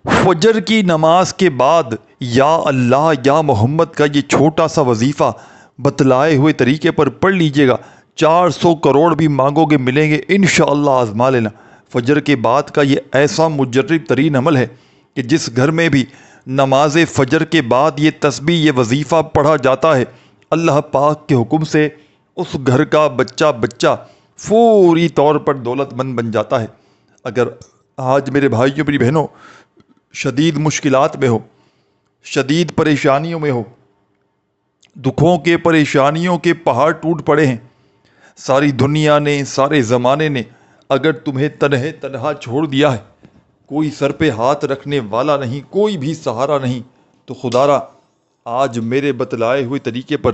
فجر کی نماز کے بعد یا اللہ یا محمد کا یہ چھوٹا سا وظیفہ بتلائے ہوئے طریقے پر پڑھ لیجئے گا۔ 400 کروڑ بھی مانگو گے ملیں گے، انشاءاللہ آزما لینا۔ فجر کے بعد کا یہ ایسا مجرب ترین عمل ہے کہ جس گھر میں بھی نماز فجر کے بعد یہ تسبیح یہ وظیفہ پڑھا جاتا ہے، اللہ پاک کے حکم سے اس گھر کا بچہ فوری طور پر دولت مند بن جاتا ہے۔ اگر آج میرے بھائیوں میری بہنوں شدید مشکلات میں ہو، شدید پریشانیوں میں ہو، دکھوں کے پریشانیوں کے پہاڑ ٹوٹ پڑے ہیں، ساری دنیا نے سارے زمانے نے اگر تمہیں تنہا چھوڑ دیا ہے، کوئی سر پہ ہاتھ رکھنے والا نہیں، کوئی بھی سہارا نہیں، تو خدا را آج میرے بتلائے ہوئے طریقے پر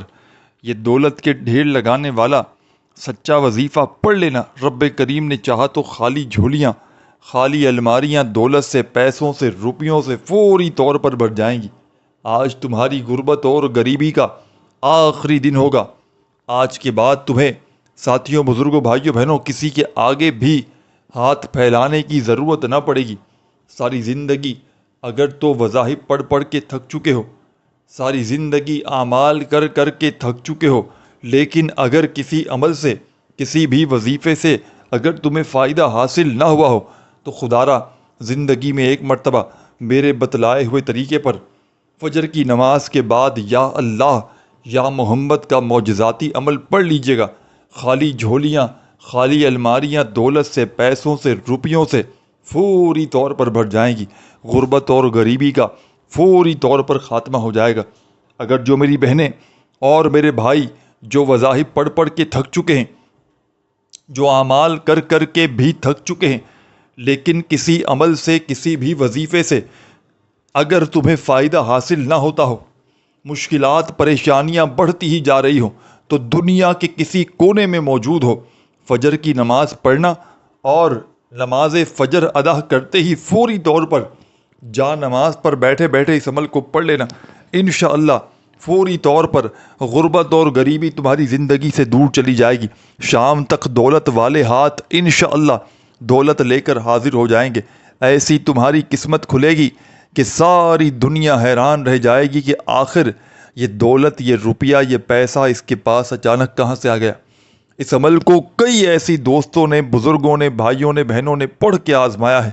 یہ دولت کے ڈھیر لگانے والا سچا وظیفہ پڑھ لینا۔ رب کریم نے چاہا تو خالی جھولیاں، خالی الماریاں دولت سے، پیسوں سے، روپیوں سے فوری طور پر بھر جائیں گی۔ آج تمہاری غربت اور غریبی کا آخری دن ہوگا۔ آج کے بعد تمہیں ساتھیوں، بزرگوں، بھائیوں، بہنوں کسی کے آگے بھی ہاتھ پھیلانے کی ضرورت نہ پڑے گی۔ ساری زندگی اگر تو وظائف پڑھ پڑھ کے تھک چکے ہو، ساری زندگی اعمال کر کر کے تھک چکے ہو، لیکن اگر کسی عمل سے، کسی بھی وظیفے سے اگر تمہیں فائدہ حاصل نہ ہوا ہو، تو خدا را زندگی میں ایک مرتبہ میرے بتلائے ہوئے طریقے پر فجر کی نماز کے بعد یا اللہ یا محمد کا معجزاتی عمل پڑھ لیجئے گا۔ خالی جھولیاں، خالی الماریاں دولت سے، پیسوں سے، روپیوں سے فوری طور پر بھر جائیں گی۔ غربت اور غریبی کا فوری طور پر خاتمہ ہو جائے گا۔ اگر جو میری بہنیں اور میرے بھائی جو وظائف پڑھ پڑھ کے تھک چکے ہیں، جو اعمال کر کر کے بھی تھک چکے ہیں، لیکن کسی عمل سے، کسی بھی وظیفے سے اگر تمہیں فائدہ حاصل نہ ہوتا ہو، مشکلات پریشانیاں بڑھتی ہی جا رہی ہوں، تو دنیا کے کسی کونے میں موجود ہو، فجر کی نماز پڑھنا اور نماز فجر ادا کرتے ہی فوری طور پر جا نماز پر بیٹھے بیٹھے اس عمل کو پڑھ لینا۔ انشاءاللہ فوری طور پر غربت اور غریبی تمہاری زندگی سے دور چلی جائے گی۔ شام تک دولت والے ہاتھ انشاءاللہ دولت لے کر حاضر ہو جائیں گے۔ ایسی تمہاری قسمت کھلے گی کہ ساری دنیا حیران رہ جائے گی کہ آخر یہ دولت، یہ روپیہ، یہ پیسہ اس کے پاس اچانک کہاں سے آ گیا۔ اس عمل کو کئی ایسی دوستوں نے، بزرگوں نے، بھائیوں نے، بہنوں نے پڑھ کے آزمایا ہے۔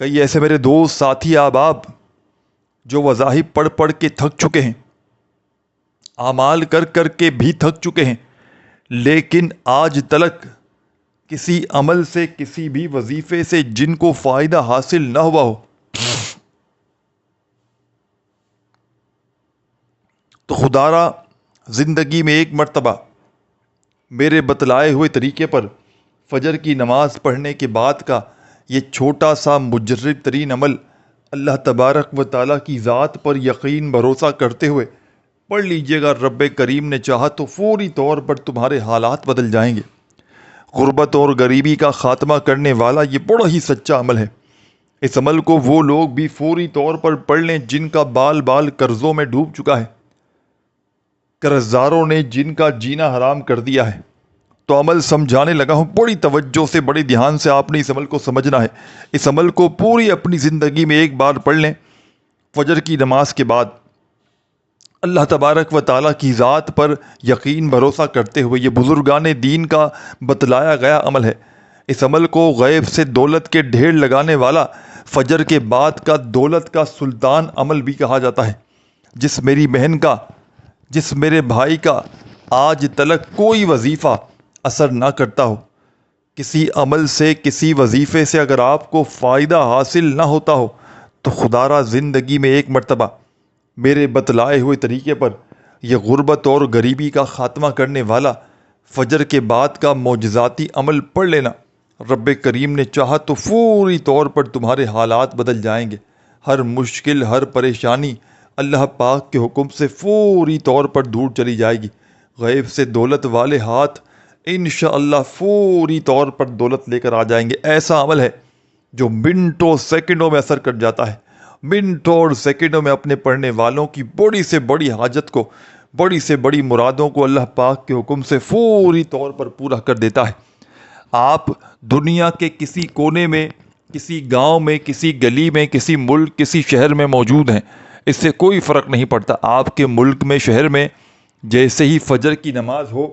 کئی ایسے میرے دوست، ساتھی، احباب جو وظائف پڑھ پڑھ کے تھک چکے ہیں، اعمال کر کر کے بھی تھک چکے ہیں، لیکن آج تلک کسی عمل سے، کسی بھی وظیفے سے جن کو فائدہ حاصل نہ ہوا ہو، تو خدا را زندگی میں ایک مرتبہ میرے بتلائے ہوئے طریقے پر فجر کی نماز پڑھنے کے بعد کا یہ چھوٹا سا مجرب ترین عمل اللہ تبارک و تعالیٰ کی ذات پر یقین بھروسہ کرتے ہوئے پڑھ لیجئے گا۔ رب کریم نے چاہا تو فوری طور پر تمہارے حالات بدل جائیں گے۔ غربت اور غریبی کا خاتمہ کرنے والا یہ بڑا ہی سچا عمل ہے۔ اس عمل کو وہ لوگ بھی فوری طور پر پڑھ لیں جن کا بال بال قرضوں میں ڈوب چکا ہے، قرضداروں نے جن کا جینا حرام کر دیا ہے۔ تو عمل سمجھانے لگا ہوں، بڑی توجہ سے، بڑے دھیان سے آپ نے اس عمل کو سمجھنا ہے۔ اس عمل کو پوری اپنی زندگی میں ایک بار پڑھ لیں فجر کی نماز کے بعد، اللہ تبارک و تعالیٰ کی ذات پر یقین بھروسہ کرتے ہوئے۔ یہ بزرگان دین کا بتلایا گیا عمل ہے۔ اس عمل کو غیب سے دولت کے ڈھیر لگانے والا، فجر کے بعد کا دولت کا سلطان عمل بھی کہا جاتا ہے۔ جس میری بہن کا، جس میرے بھائی کا آج تلک کوئی وظیفہ اثر نہ کرتا ہو، کسی عمل سے، کسی وظیفے سے اگر آپ کو فائدہ حاصل نہ ہوتا ہو، تو خدا را زندگی میں ایک مرتبہ میرے بتلائے ہوئے طریقے پر یہ غربت اور غریبی کا خاتمہ کرنے والا فجر کے بعد کا معجزاتی عمل پڑھ لینا۔ رب کریم نے چاہا تو فوری طور پر تمہارے حالات بدل جائیں گے۔ ہر مشکل، ہر پریشانی اللہ پاک کے حکم سے فوری طور پر دور چلی جائے گی۔ غیب سے دولت والے ہاتھ انشاءاللہ فوری طور پر دولت لے کر آ جائیں گے۔ ایسا عمل ہے جو منٹوں سیکنڈوں میں اثر کر جاتا ہے۔ منٹوں اور سیکنڈوں میں اپنے پڑھنے والوں کی بڑی سے بڑی حاجت کو، بڑی سے بڑی مرادوں کو اللہ پاک کے حکم سے فوری طور پر پورا کر دیتا ہے۔ آپ دنیا کے کسی کونے میں کسی گاؤں میں، کسی گلی میں، کسی ملک، کسی شہر میں موجود ہیں، اس سے کوئی فرق نہیں پڑتا۔ آپ کے ملک میں، شہر میں جیسے ہی فجر کی نماز ہو،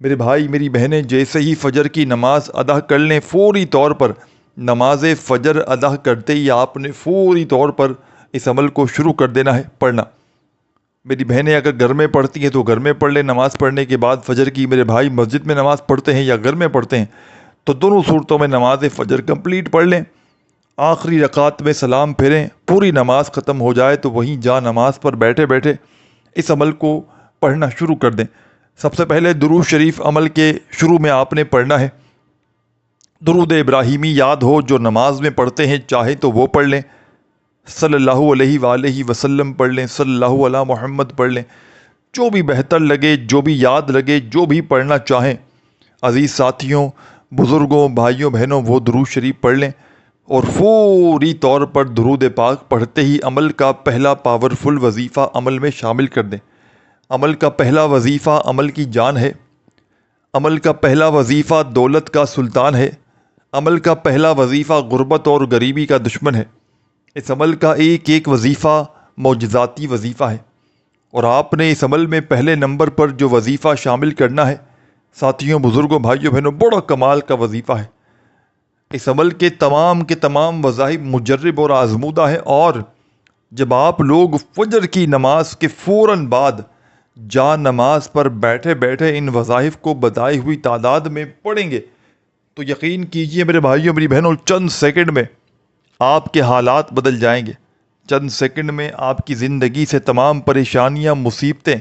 میرے بھائی میری بہنیں، جیسے ہی فجر کی نماز ادا کر لیں، فوری طور پر نماز فجر ادا کرتے ہی آپ نے فوری طور پر اس عمل کو شروع کر دینا ہے پڑھنا۔ میری بہنیں اگر گھر میں پڑھتی ہیں تو گھر میں پڑھ لیں، نماز پڑھنے کے بعد فجر کی۔ میرے بھائی مسجد میں نماز پڑھتے ہیں یا گھر میں پڑھتے ہیں تو دونوں صورتوں میں نماز فجر کمپلیٹ پڑھ لیں۔ آخری رکعت میں سلام پھیریں، پوری نماز ختم ہو جائے تو وہیں جا نماز پر بیٹھے بیٹھے اس عمل کو پڑھنا شروع کر دیں۔ سب سے پہلے درود شریف عمل کے شروع میں آپ نے پڑھنا ہے۔ درود ابراہیمی یاد ہو جو نماز میں پڑھتے ہیں، چاہے تو وہ پڑھ لیں، صلی اللہ علیہ وآلہ وسلم پڑھ لیں، صلی اللہ علی محمد پڑھ لیں، جو بھی بہتر لگے، جو بھی یاد لگے، جو بھی پڑھنا چاہیں۔ عزیز ساتھیوں، بزرگوں، بھائیوں، بہنوں، وہ درود شریف پڑھ لیں اور فوری طور پر درود پاک پڑھتے ہی عمل کا پہلا پاورفل وظیفہ عمل میں شامل کر دیں۔ عمل کا پہلا وظیفہ عمل کی جان ہے۔ عمل کا پہلا وظیفہ دولت کا سلطان ہے۔ عمل کا پہلا وظیفہ غربت اور غریبی کا دشمن ہے۔ اس عمل کا ایک ایک وظیفہ معجزاتی وظیفہ ہے، اور آپ نے اس عمل میں پہلے نمبر پر جو وظیفہ شامل کرنا ہے، ساتھیوں، بزرگوں، بھائیوں، بہنوں، بڑا کمال کا وظیفہ ہے۔ اس عمل کے تمام وظائف مجرب اور آزمودہ ہیں، اور جب آپ لوگ فجر کی نماز کے فوراً بعد جا نماز پر بیٹھے بیٹھے ان وظائف کو بتائی ہوئی تعداد میں پڑھیں گے تو یقین کیجئے میرے بھائیوں، میری بہنوں، چند سیکنڈ میں آپ کے حالات بدل جائیں گے۔ چند سیکنڈ میں آپ کی زندگی سے تمام پریشانیاں، مصیبتیں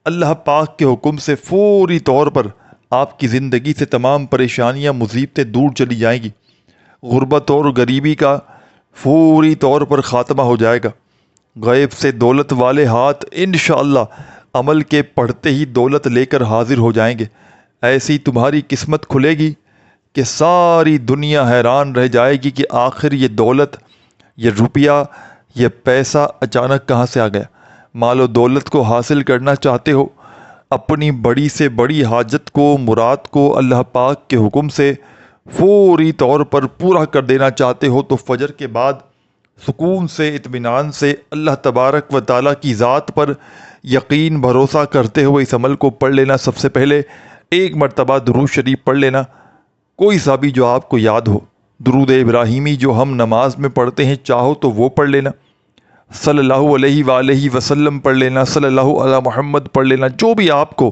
اللہ پاک کے حکم سے فوری طور پر آپ کی زندگی سے تمام پریشانیاں، مصیبتیں دور چلی جائیں گی۔ غربت اور غریبی کا فوری طور پر خاتمہ ہو جائے گا۔ غیب سے دولت والے ہاتھ انشاءاللہ عمل کے پڑھتے ہی دولت لے کر حاضر ہو جائیں گے۔ ایسی تمہاری قسمت کھلے گی کہ ساری دنیا حیران رہ جائے گی کہ آخر یہ دولت، یہ روپیہ، یہ پیسہ اچانک کہاں سے آ گیا۔ مال و دولت کو حاصل کرنا چاہتے ہو، اپنی بڑی سے بڑی حاجت کو، مراد کو اللہ پاک کے حکم سے فوری طور پر پورا کر دینا چاہتے ہو تو فجر کے بعد سکون سے، اطمینان سے، اللہ تبارک و تعالیٰ کی ذات پر یقین بھروسہ کرتے ہوئے اس عمل کو پڑھ لینا۔ سب سے پہلے ایک مرتبہ درود شریف پڑھ لینا، کوئی سا بھی جو آپ کو یاد ہو۔ درود ابراہیمی جو ہم نماز میں پڑھتے ہیں، چاہو تو وہ پڑھ لینا، صلی اللہ علیہ وآلہ وسلم پڑھ لینا، صلی اللہ علی محمد پڑھ لینا، جو بھی آپ کو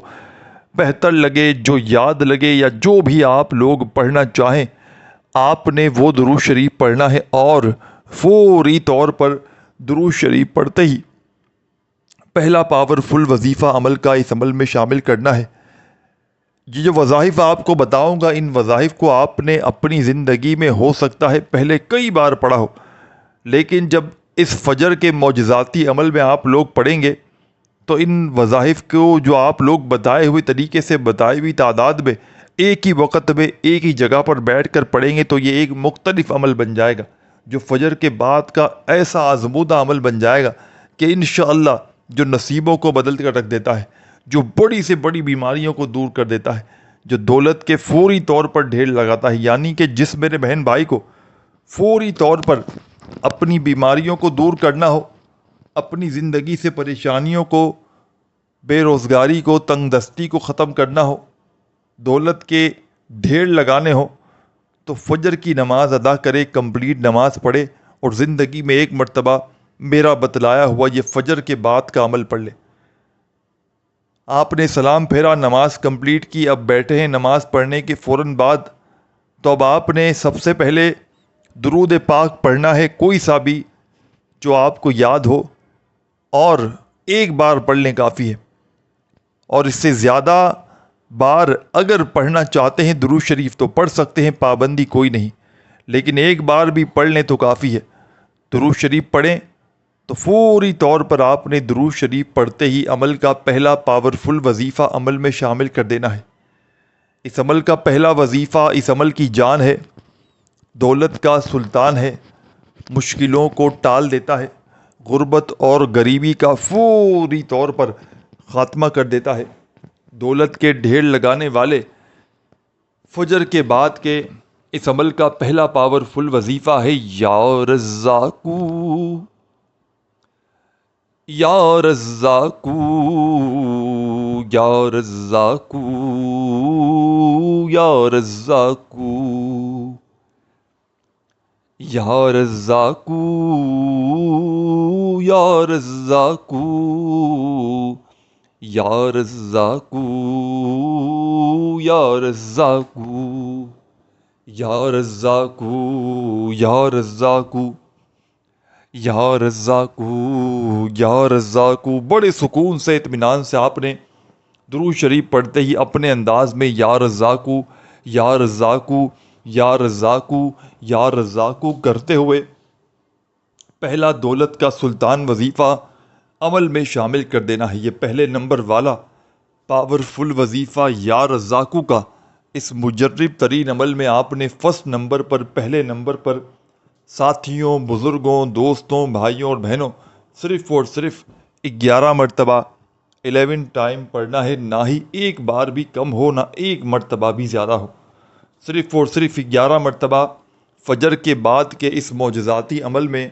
بہتر لگے، جو یاد لگے، یا جو بھی آپ لوگ پڑھنا چاہیں، آپ نے وہ درود شریف پڑھنا ہے، اور فوری طور پر درود شریف پڑھتے ہی پہلا پاورفل وظیفہ عمل کا اس عمل میں شامل کرنا ہے۔ یہ جو وظائف آپ کو بتاؤں گا، ان وظائف کو آپ نے اپنی زندگی میں ہو سکتا ہے پہلے کئی بار پڑھا ہو، لیکن جب اس فجر کے معجزاتی عمل میں آپ لوگ پڑھیں گے تو ان وظائف کو جو آپ لوگ بتائے ہوئے طریقے سے، بتائی ہوئی تعداد میں، ایک ہی وقت میں، ایک ہی جگہ پر بیٹھ کر پڑھیں گے تو یہ ایک مختلف عمل بن جائے گا، جو فجر کے بعد کا ایسا آزمودہ عمل بن جائے گا کہ انشاءاللہ جو نصیبوں کو بدل کر رکھ دیتا ہے، جو بڑی سے بڑی بیماریوں کو دور کر دیتا ہے، جو دولت کے فوری طور پر ڈھیر لگاتا ہے، یعنی کہ جس میرے بہن بھائی کو فوری طور پر اپنی بیماریوں کو دور کرنا ہو، اپنی زندگی سے پریشانیوں کو، بے روزگاری کو، تنگ دستی کو ختم کرنا ہو، دولت کے ڈھیر لگانے ہو، تو فجر کی نماز ادا کرے، کمپلیٹ نماز پڑھے، اور زندگی میں ایک مرتبہ میرا بتلایا ہوا یہ فجر کے بعد کا عمل پڑھ لے۔ آپ نے سلام پھیرا، نماز کمپلیٹ کی، اب بیٹھے ہیں نماز پڑھنے کے فوراً بعد، تو اب آپ نے سب سے پہلے درود پاک پڑھنا ہے، کوئی سا بھی جو آپ کو یاد ہو، اور ایک بار پڑھ لیں کافی ہے، اور اس سے زیادہ بار اگر پڑھنا چاہتے ہیں درود شریف تو پڑھ سکتے ہیں، پابندی کوئی نہیں، لیکن ایک بار بھی پڑھ لیں تو کافی ہے۔ درود شریف پڑھیں تو فوری طور پر آپ نے درود شریف پڑھتے ہی عمل کا پہلا پاورفل وظیفہ عمل میں شامل کر دینا ہے۔ اس عمل کا پہلا وظیفہ اس عمل کی جان ہے، دولت کا سلطان ہے، مشکلوں کو ٹال دیتا ہے، غربت اور غریبی کا فوری طور پر خاتمہ کر دیتا ہے، دولت کے ڈھیر لگانے والے فجر کے بعد کے اس عمل کا پہلا پاورفل وظیفہ ہے یا رزاقو، یا رزاقو، یا رزاقو، یا رزاقو، یا رزاقو، یا رزاقو، یا رزاقو، یا رزاقو، یا رزاقو، یا رزاقو، یا رزاقو، یا رزاقو۔ بڑے سکون سے اطمینان سے آپ نے درود شریف پڑھتے ہی اپنے انداز میں یا رزاقو، یا رزاقو، یا رزاقو، یا رزاقو کرتے ہوئے پہلا دولت کا سلطان وظیفہ عمل میں شامل کر دینا ہے۔ یہ پہلے نمبر والا پاورفل وظیفہ یا رزاقو کا اس مجرب ترین عمل میں آپ نے فرسٹ نمبر پر، پہلے نمبر پر ساتھیوں، بزرگوں، دوستوں، بھائیوں اور بہنوں صرف اور صرف 11 مرتبہ 11 ٹائم پڑھنا ہے، نہ ہی ایک بار بھی کم ہو، نہ ایک مرتبہ بھی زیادہ ہو، صرف اور صرف 11 مرتبہ فجر کے بعد کے اس معجزاتی عمل میں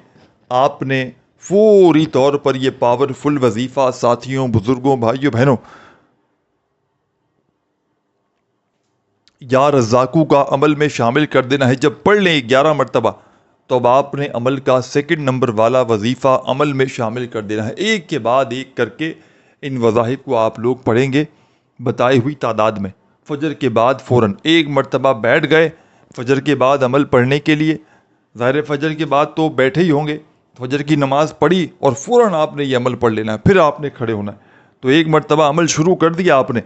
آپ نے فوری طور پر یہ پاورفل وظیفہ ساتھیوں، بزرگوں، بھائیوں، بہنوں یا رزاقو کا عمل میں شامل کر دینا ہے۔ جب پڑھ لیں 11 مرتبہ تو اب آپ نے عمل کا سیکنڈ نمبر والا وظیفہ عمل میں شامل کر دینا ہے۔ ایک کے بعد ایک کر کے ان وظائف کو آپ لوگ پڑھیں گے بتائی ہوئی تعداد میں۔ فجر کے بعد فوراً ایک مرتبہ بیٹھ گئے فجر کے بعد عمل پڑھنے کے لیے، ظاہر فجر کے بعد تو بیٹھے ہی ہوں گے، فجر کی نماز پڑھی اور فوراً آپ نے یہ عمل پڑھ لینا ہے، پھر آپ نے کھڑے ہونا ہے۔ تو ایک مرتبہ عمل شروع کر دیا آپ نے،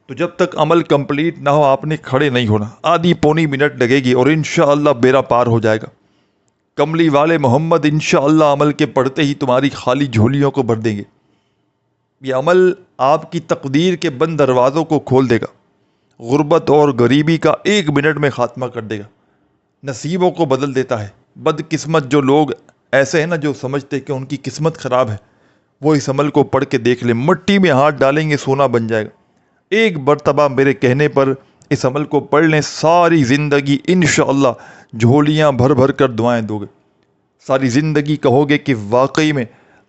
تو جب تک عمل کمپلیٹ نہ ہو آپ نے کھڑے نہیں ہونا، آدھی پونی منٹ لگے گی اور انشاءاللہ بیڑا پار ہو جائے گا۔ کملی والے محمد انشاءاللہ عمل کے پڑھتے ہی تمہاری خالی جھولیوں کو بھر دیں گے۔ یہ عمل آپ کی تقدیر کے بند دروازوں کو کھول دے گا، غربت اور غریبی کا 1 منٹ میں خاتمہ کر دے گا، نصیبوں کو بدل دیتا ہے۔ بد قسمت جو لوگ ایسے ہیں نا جو سمجھتے کہ ان کی قسمت خراب ہے، وہ اس عمل کو پڑھ کے دیکھ لیں، مٹی میں ہاتھ ڈالیں گے سونا بن جائے گا۔ ایک مرتبہ میرے کہنے پر اس عمل کو پڑھ لیں، ساری زندگی انشاءاللہ جھولیاں بھر بھر کر دعائیں دو گے، ساری زندگی کہو گے کہ واقعی میں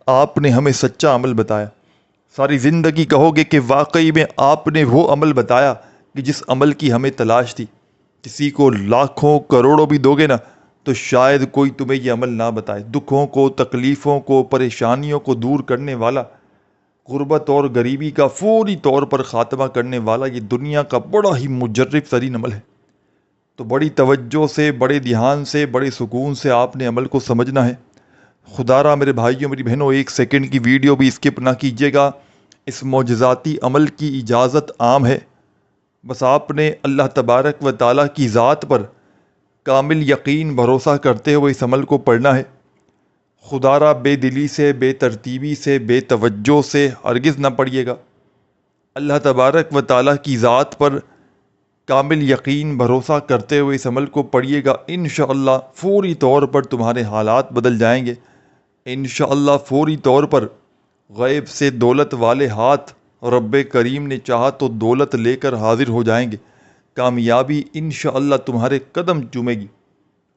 آپ نے ہمیں سچا عمل بتایا، ساری زندگی کہو گے کہ واقعی میں آپ نے وہ عمل بتایا کہ جس عمل کی ہمیں تلاش تھی۔ کسی کو لاکھوں کروڑوں بھی دو گے نا تو شاید کوئی تمہیں یہ عمل نہ بتائے۔ دکھوں کو، تکلیفوں کو، پریشانیوں کو دور کرنے والا، غربت اور غریبی کا فوری طور پر خاتمہ کرنے والا یہ دنیا کا بڑا ہی مجرب ترین عمل ہے۔ تو بڑی توجہ سے، بڑے دھیان سے، بڑے سکون سے آپ نے عمل کو سمجھنا ہے۔ خدا را میرے بھائیوں، میری بہنوں، 1 سیکنڈ کی ویڈیو بھی اسکپ نہ کیجیے گا۔ اس معجزاتی عمل کی اجازت عام ہے، بس آپ نے اللہ تبارک و تعالیٰ کی ذات پر کامل یقین بھروسہ کرتے ہوئے اس عمل کو پڑھنا ہے۔ خدا را بے دلی سے، بے ترتیبی سے، بے توجہ سے ہرگز نہ پڑھیے گا۔ اللہ تبارک و تعالیٰ کی ذات پر کامل یقین بھروسہ کرتے ہوئے اس عمل کو پڑھیے گا، انشاءاللہ فوری طور پر تمہارے حالات بدل جائیں گے۔ انشاءاللہ فوری طور پر غیب سے دولت والے ہاتھ رب کریم نے چاہا تو دولت لے کر حاضر ہو جائیں گے، کامیابی انشاءاللہ تمہارے قدم چومے گی،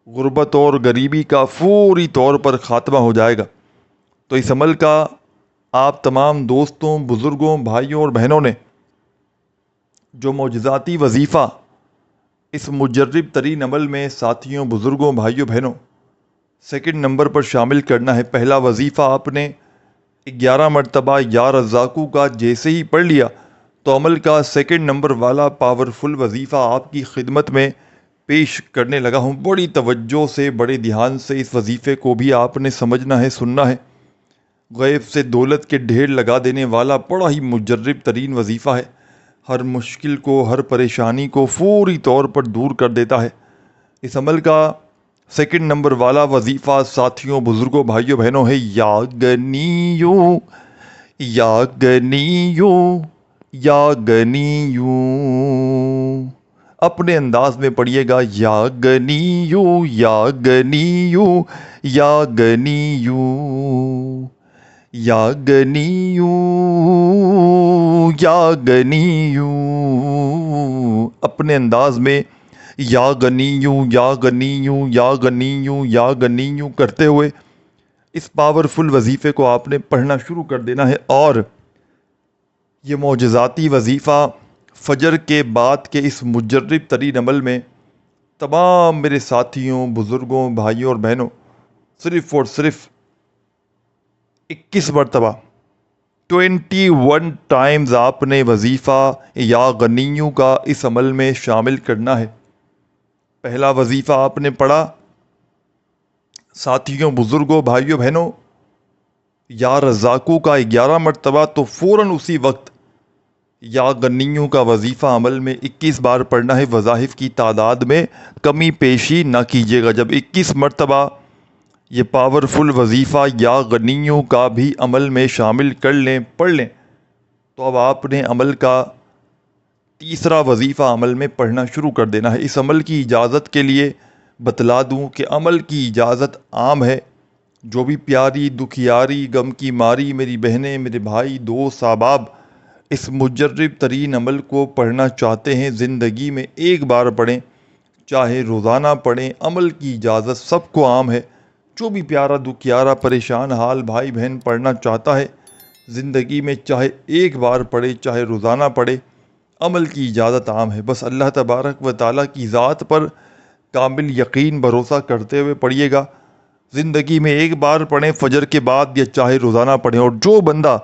غربت اور غریبی کا فوری طور پر خاتمہ ہو جائے گا۔ تو اس عمل کا آپ تمام دوستوں، بزرگوں، بھائیوں اور بہنوں نے جو معجزاتی وظیفہ اس مجرب ترین عمل میں ساتھیوں، بزرگوں، بھائیوں، بہنوں سیکنڈ نمبر پر شامل کرنا ہے۔ پہلا وظیفہ آپ نے 11 مرتبہ یا رزاقو کا جیسے ہی پڑھ لیا تو عمل کا سیکنڈ نمبر والا پاورفل وظیفہ آپ کی خدمت میں پیش کرنے لگا ہوں۔ بڑی توجہ سے، بڑے دھیان سے اس وظیفے کو بھی آپ نے سمجھنا ہے، سننا ہے۔ غیب سے دولت کے ڈھیر لگا دینے والا بڑا ہی مجرب ترین وظیفہ ہے، ہر مشکل کو، ہر پریشانی کو فوری طور پر دور کر دیتا ہے۔ اس عمل کا سیکنڈ نمبر والا وظیفہ ساتھیوں، بزرگوں، بھائیوں، بہنوں ہے یا گنیو، یا گنیو، یا گنیو۔ اپنے انداز میں پڑھیے گا، یا گنیو، یا گنیو، یا گنیو، یا گنیو، یا گنیو۔ اپنے انداز میں یا غنیوں یا غنیوں یا غنیوں یا غنیوں کرتے ہوئے اس پاورفل وظیفے کو آپ نے پڑھنا شروع کر دینا ہے۔ اور یہ معجزاتی وظیفہ فجر کے بعد کے اس مجرب ترین عمل میں تمام میرے ساتھیوں، بزرگوں، بھائیوں اور بہنوں صرف اور صرف 21 مرتبہ 21 ٹائمز آپ نے وظیفہ یا غنیوں کا اس عمل میں شامل کرنا ہے۔ پہلا وظیفہ آپ نے پڑھا، ساتھیوں، بزرگوں، بھائیوں، بہنوں، یا رزاقوں کا 11 مرتبہ، تو فوراً اسی وقت یا غنیوں کا وظیفہ عمل میں 21 بار پڑھنا ہے۔ وظائف کی تعداد میں کمی پیشی نہ کیجیے گا۔ جب 21 مرتبہ یہ پاورفل وظیفہ یا غنیوں کا بھی عمل میں شامل کر لیں، پڑھ لیں، تو اب آپ نے عمل کا تیسرا وظیفہ عمل میں پڑھنا شروع کر دینا ہے۔ اس عمل کی اجازت کے لیے بتلا دوں کہ عمل کی اجازت عام ہے۔ جو بھی پیاری، دکھیاری، غم کی ماری میری بہنیں، میرے بھائی، دوست، احباب اس مجرب ترین عمل کو پڑھنا چاہتے ہیں، زندگی میں ایک بار پڑھیں، چاہے روزانہ پڑھیں، عمل کی اجازت سب کو عام ہے۔ جو بھی پیارا، دکھیارا، پریشان حال بھائی بہن پڑھنا چاہتا ہے، زندگی میں چاہے ایک بار پڑھے، چاہے روزانہ پڑھے، عمل کی اجازت عام ہے۔ بس اللہ تبارک و تعالیٰ کی ذات پر کامل یقین بھروسہ کرتے ہوئے پڑھیے گا۔ زندگی میں ایک بار پڑھیں فجر کے بعد، یا چاہے روزانہ پڑھیں۔ اور جو بندہ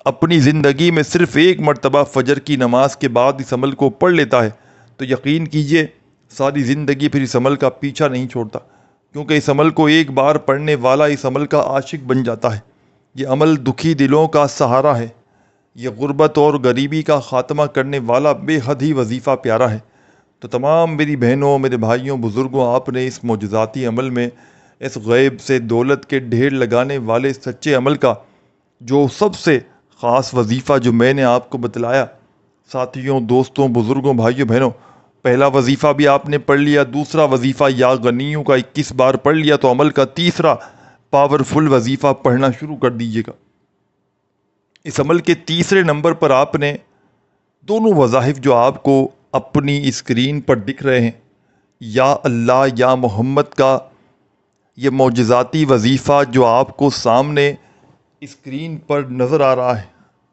اپنی زندگی میں صرف ایک مرتبہ فجر کی نماز کے بعد اس عمل کو پڑھ لیتا ہے، تو یقین کیجئے ساری زندگی پھر اس عمل کا پیچھا نہیں چھوڑتا، کیونکہ اس عمل کو ایک بار پڑھنے والا اس عمل کا عاشق بن جاتا ہے۔ یہ عمل دکھی دلوں کا سہارا ہے، یہ غربت اور غریبی کا خاتمہ کرنے والا بے حد ہی وظیفہ پیارا ہے۔ تو تمام میری بہنوں، میرے بھائیوں، بزرگوں، آپ نے اس معجزاتی عمل میں اس غیب سے دولت کے ڈھیر لگانے والے سچے عمل کا جو سب سے خاص وظیفہ جو میں نے آپ کو بتلایا، ساتھیوں، دوستوں، بزرگوں، بھائیوں، بہنوں، پہلا وظیفہ بھی آپ نے پڑھ لیا، دوسرا وظیفہ یا غنیوں کا 21 بار پڑھ لیا، تو عمل کا تیسرا پاورفل وظیفہ پڑھنا شروع کر دیجیے گا۔ اس عمل کے تیسرے نمبر پر آپ نے دونوں وظائف جو آپ کو اپنی اسکرین پر دکھ رہے ہیں، یا اللہ یا محمد کا یہ معجزاتی وظیفہ جو آپ کو سامنے اسکرین پر نظر آ رہا ہے،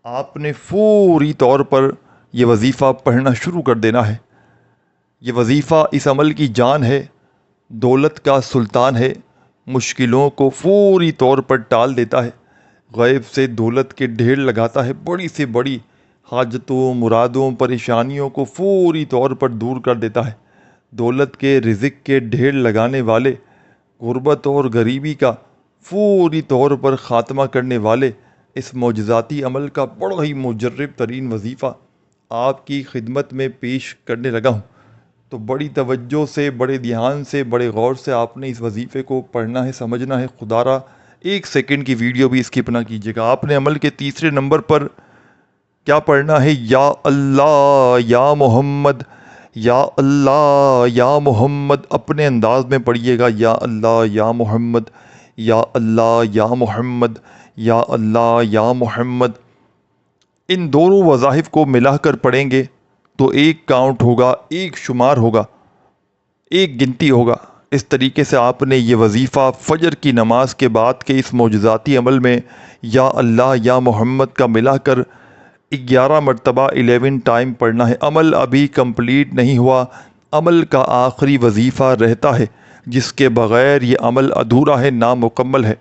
آپ نے فوری طور پر یہ وظیفہ پڑھنا شروع کر دینا ہے۔ یہ وظیفہ اس عمل کی جان ہے، دولت کا سلطان ہے، مشکلوں کو فوری طور پر ٹال دیتا ہے، غیب سے دولت کے ڈھیر لگاتا ہے، بڑی سے بڑی حاجتوں، مرادوں، پریشانیوں کو فوری طور پر دور کر دیتا ہے، دولت کے رزق کے ڈھیر لگانے والے، غربت اور غریبی کا فوری طور پر خاتمہ کرنے والے اس معجزاتی عمل کا بڑا ہی مجرب ترین وظیفہ آپ کی خدمت میں پیش کرنے لگا ہوں۔ تو بڑی توجہ سے، بڑے دھیان سے، بڑے غور سے آپ نے اس وظیفے کو پڑھنا ہے، سمجھنا ہے۔ خدا را ایک سیکنڈ کی ویڈیو بھی اسکپ نہ کیجیے گا۔ آپ نے عمل کے تیسرے نمبر پر کیا پڑھنا ہے؟ یا اللہ یا محمد، یا اللہ یا محمد، اپنے انداز میں پڑھیے گا۔ یا اللہ یا محمد، یا اللہ یا محمد، یا اللہ یا محمد۔ ان دونوں وظائف کو ملا کر پڑھیں گے تو ایک کاؤنٹ ہوگا، ایک شمار ہوگا، ایک گنتی ہوگا۔ اس طریقے سے آپ نے یہ وظیفہ فجر کی نماز کے بعد کے اس معجزاتی عمل میں یا اللہ یا محمد کا ملا کر 11 مرتبہ 11 ٹائم پڑھنا ہے۔ عمل ابھی کمپلیٹ نہیں ہوا، عمل کا آخری وظیفہ رہتا ہے جس کے بغیر یہ عمل ادھورا ہے، نامکمل ہے۔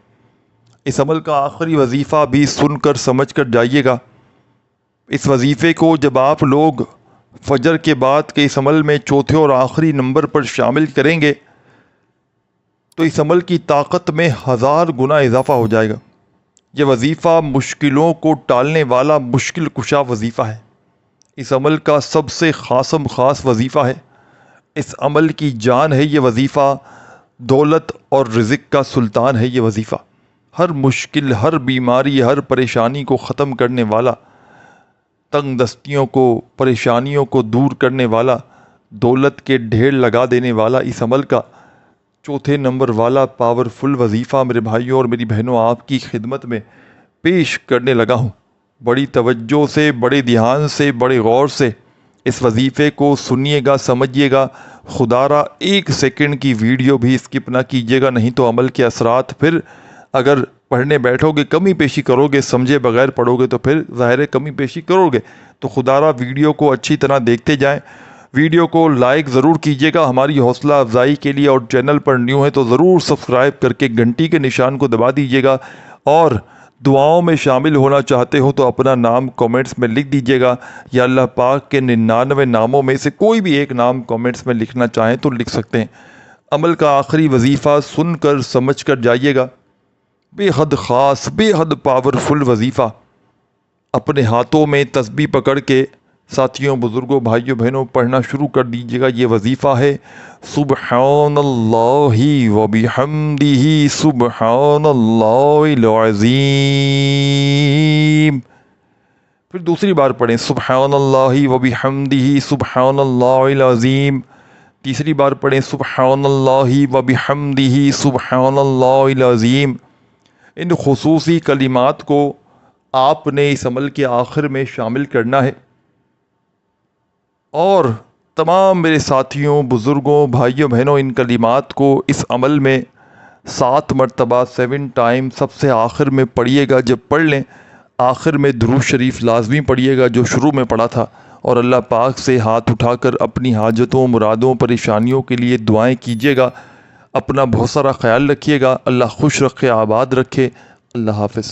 اس عمل کا آخری وظیفہ بھی سن کر سمجھ کر جائیے گا۔ اس وظیفے کو جب آپ لوگ فجر کے بعد کے اس عمل میں چوتھے اور آخری نمبر پر شامل کریں گے تو اس عمل کی طاقت میں 1000 گنا اضافہ ہو جائے گا۔ یہ وظیفہ مشکلوں کو ٹالنے والا مشکل کشا وظیفہ ہے، اس عمل کا سب سے خاص وظیفہ ہے، اس عمل کی جان ہے یہ وظیفہ، دولت اور رزق کا سلطان ہے یہ وظیفہ، ہر مشکل، ہر بیماری، ہر پریشانی کو ختم کرنے والا، تنگ دستیوں کو، پریشانیوں کو دور کرنے والا، دولت کے ڈھیر لگا دینے والا اس عمل کا چوتھے نمبر والا پاورفل وظیفہ میرے بھائیوں اور میری بہنوں آپ کی خدمت میں پیش کرنے لگا ہوں۔ بڑی توجہ سے، بڑے دھیان سے، بڑے غور سے اس وظیفے کو سنیے گا، سمجھیے گا، خدا را 1 سیکنڈ کی ویڈیو بھی اسکپ نہ کیجیے گا، نہیں تو عمل کے اثرات پھر اگر پڑھنے بیٹھو گے کمی پیشی کرو گے، سمجھے بغیر پڑھو گے تو پھر ظاہر کمی پیشی کرو گے۔ تو خدا را ویڈیو کو اچھی طرح دیکھتے جائیں، ویڈیو کو لائک ضرور کیجیے گا ہماری حوصلہ افزائی کے لیے، اور چینل پر نیو ہے تو ضرور سبسکرائب کر کے گھنٹی کے نشان کو دبا دیجیے گا، اور دعاؤں میں شامل ہونا چاہتے ہو تو اپنا نام کومنٹس میں لکھ دیجیے گا، یا اللہ پاک کے 99 ناموں میں سے کوئی بھی ایک نام کومنٹس میں لکھنا چاہیں تو لکھ سکتے ہیں۔ عمل کا آخری وظیفہ سن کر سمجھ کر جائیے گا، بے حد خاص، بے حد پاورفل وظیفہ۔ اپنے ہاتھوں میں تسبیح پکڑ کے ساتھیوں، بزرگوں، بھائیوں، بہنوں پڑھنا شروع کر دیجیے گا۔ یہ وظیفہ ہے سبحان اللہ و بحمدہ سبحان اللہ العظیم۔ پھر دوسری بار پڑھیں سبحان اللہ و بحمدہ سبحان اللہ العظیم۔ تیسری بار پڑھیں سبحان اللہ و بحمدہ سبحان اللہ العظیم۔ ان خصوصی کلمات کو آپ نے اس عمل کے آخر میں شامل کرنا ہے، اور تمام میرے ساتھیوں، بزرگوں، بھائیوں، بہنوں ان کلمات کو اس عمل میں 7 مرتبہ 7 ٹائم سب سے آخر میں پڑھیے گا۔ جب پڑھ لیں آخر میں درود شریف لازمی پڑھیے گا جو شروع میں پڑھا تھا، اور اللہ پاک سے ہاتھ اٹھا کر اپنی حاجتوں، مرادوں، پریشانیوں کے لیے دعائیں کیجیے گا۔ اپنا بہت سارا خیال رکھیے گا، اللہ خوش رکھے، آباد رکھے۔ اللہ حافظ۔